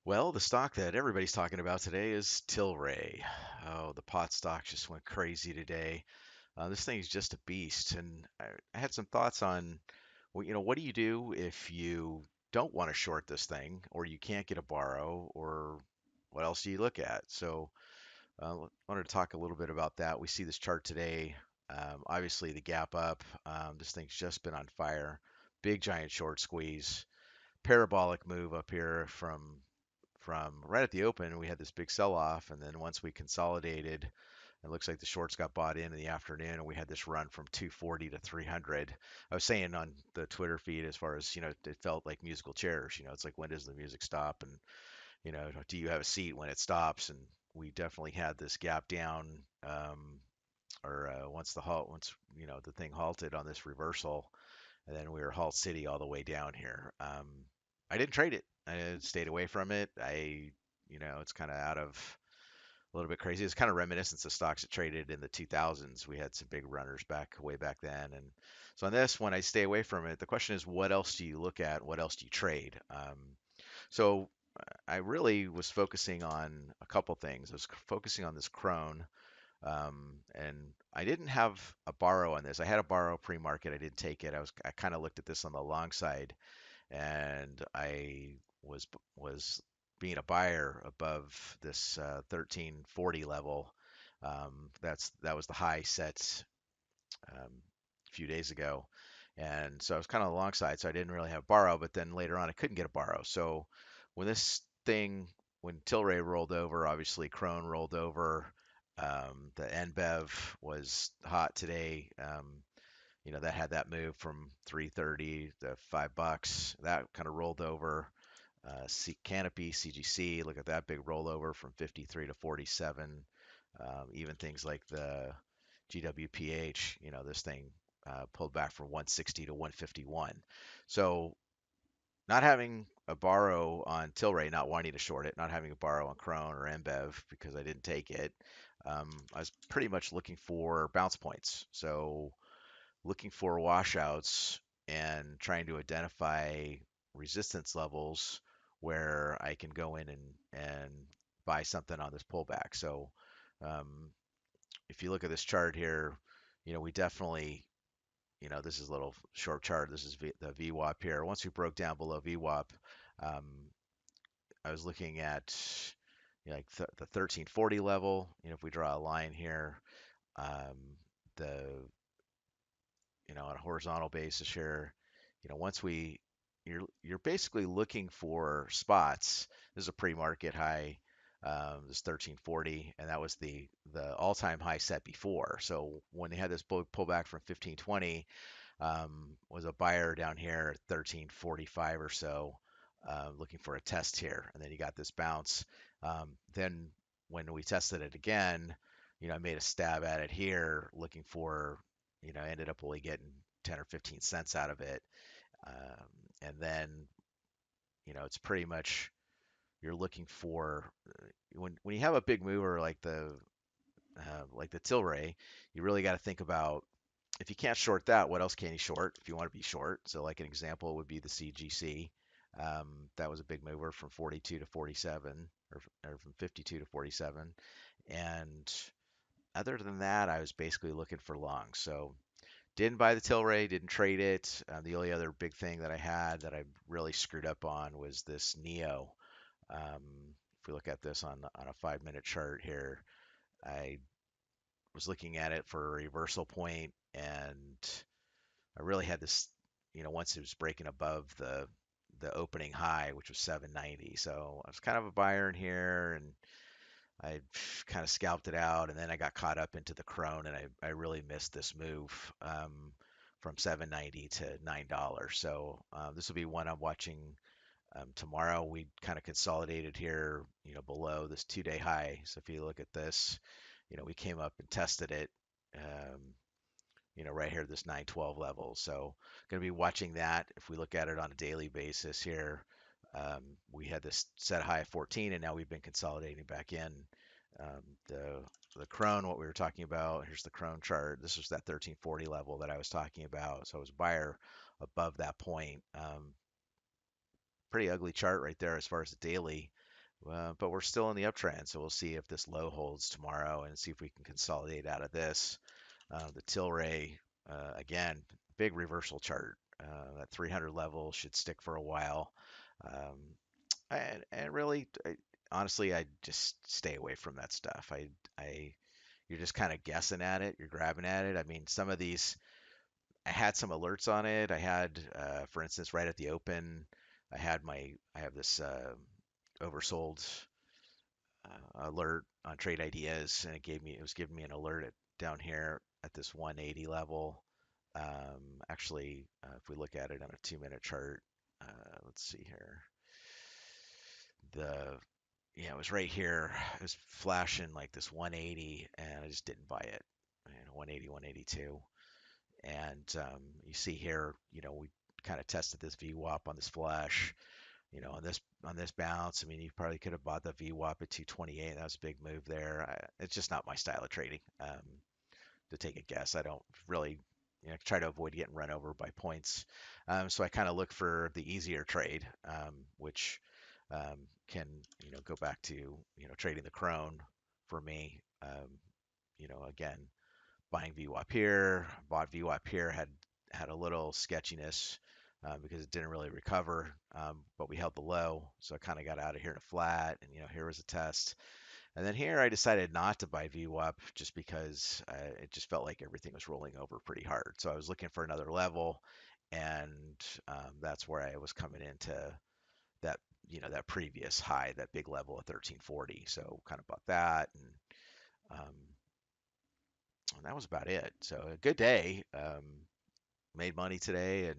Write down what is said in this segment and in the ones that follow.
Well, the stock that everybody's talking about today is Tilray. Oh, the pot stock just went crazy today. This thing's just a beast, and I had some thoughts on, well, what do you do if you don't want to short this thing, or you can't get a borrow, or what else do you look at? So, wanted to talk a little bit about that. We see this chart today. Obviously, the gap up. This thing's just been on fire. Big giant short squeeze, parabolic move up here from right at the open. We had this big sell off, and then once we consolidated, it looks like the shorts got bought in the afternoon, and we had this run from 240 to 300. I was saying on the Twitter feed, as far as it felt like musical chairs. It's like, when does the music stop, and do you have a seat when it stops? And we definitely had this gap down, or once the thing halted on this reversal, and then we were halt city all the way down here. I didn't trade it. I stayed away from it. It's kind of out of a little bit crazy. It's kind of reminiscent of stocks that traded in the 2000s. We had some big runners way back then, and so on this one, I stay away from it. The question is, what else do you look at? What else do you trade? So I really was focusing on a couple things. I was focusing on this crone, and I didn't have a borrow on this. I had a borrow pre-market. I didn't take it. I kind of looked at this on the long side, and I was being a buyer above this 1340 level. That was the high set a few days ago, and so I was kind of alongside. So I didn't really have borrow, but then later on I couldn't get a borrow. So when this thing, when Tilray rolled over, obviously Crone rolled over. The NBEV was hot today. That had that move from 330 to $5. That kind of rolled over. Canopy, CGC, look at that big rollover from 53 to 47. Even things like the GWPH, this thing pulled back from 160 to 151. So not having a borrow on Tilray, not wanting to short it, not having a borrow on Crone or NBEV because I didn't take it. I was pretty much looking for bounce points. So looking for washouts and trying to identify resistance levels where I can go in and buy something on this pullback. So um, if you look at this chart here, we definitely, this is a little short chart. This is the VWAP here. Once we broke down below VWAP, um, I was looking at like the 1340 level. If we draw a line here, the on a horizontal basis here, once you're basically looking for spots. This is a pre-market high. This 1340, and that was the all-time high set before. So when they had this pullback from 1520, was a buyer down here at 1345 or so, looking for a test here, and then you got this bounce. Then when we tested it again, I made a stab at it here, looking for, I ended up only getting 10 or 15 cents out of it. And then, it's pretty much you're looking for when you have a big mover like the Tilray, you really got to think about, if you can't short that, what else can you short if you want to be short? So like an example would be the CGC. That was a big mover from 42 to 47, or from 52 to 47. And other than that, I was basically looking for long. So didn't buy the Tilray, didn't trade it. The only other big thing that I had that I really screwed up on was this Neo. Um, if we look at this on a 5-minute chart here, I was looking at it for a reversal point, and I really had this, once it was breaking above the opening high, which was 790. So I was kind of a buyer in here, and I kind of scalped it out, and then I got caught up into the crone, and I really missed this move, from 790 to $9. So this will be one I'm watching tomorrow. We kind of consolidated here, below this 2-day high. So if you look at this, we came up and tested it, um, right here, this 912 level. So going to be watching that. If we look at it on a daily basis here, we had this set high of 14, and now we've been consolidating back in. Um, the crone, what we were talking about, here's the crone chart. This was that 1340 level that I was talking about. So I was a buyer above that point. Pretty ugly chart right there as far as the daily. But we're still in the uptrend, so we'll see if this low holds tomorrow and see if we can consolidate out of this. The TLRY, again, big reversal chart. That 300 level should stick for a while. Um, and really, honestly, I just stay away from that stuff. You're just kind of guessing at it. You're grabbing at it. I mean, some of these, I had some alerts on it. I had, for instance, right at the open, I have this oversold alert on trade ideas, and it was giving me an alert down here at this 180 level. Actually, if we look at it on a 2 minute chart, let's see here. The Yeah, it was right here. It was flashing like this 180, and I just didn't buy it. 180, 182, and you see here, we kind of tested this VWAP on this flash. On this bounce. I mean, you probably could have bought the VWAP at 228. That was a big move there. It's just not my style of trading. To take a guess, I don't really, try to avoid getting run over by points. So I kind of look for the easier trade, which can, go back to, trading the crone for me. Again, buying VWAP here, bought VWAP here, had a little sketchiness because it didn't really recover, but we held the low, so I kind of got out of here to flat, and here was a test. And then here I decided not to buy VWAP just because it just felt like everything was rolling over pretty hard. So I was looking for another level, and that's where I was coming into that that previous high, that big level of 1340. So kind of bought that, and that was about it. So a good day. Made money today, and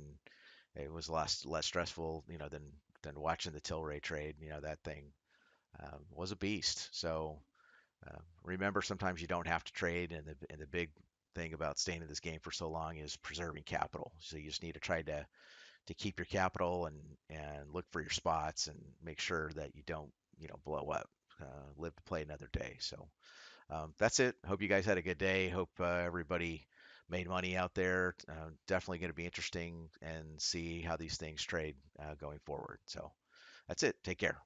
it was less stressful, than watching the Tilray trade. That thing was a beast. So remember, sometimes you don't have to trade, and the big thing about staying in this game for so long is preserving capital. So you just need to try to keep your capital and look for your spots and make sure that you don't blow up. Live to play another day. So that's it. Hope you guys had a good day. Hope everybody made money out there. Definitely going to be interesting and see how these things trade going forward. So that's it. Take care.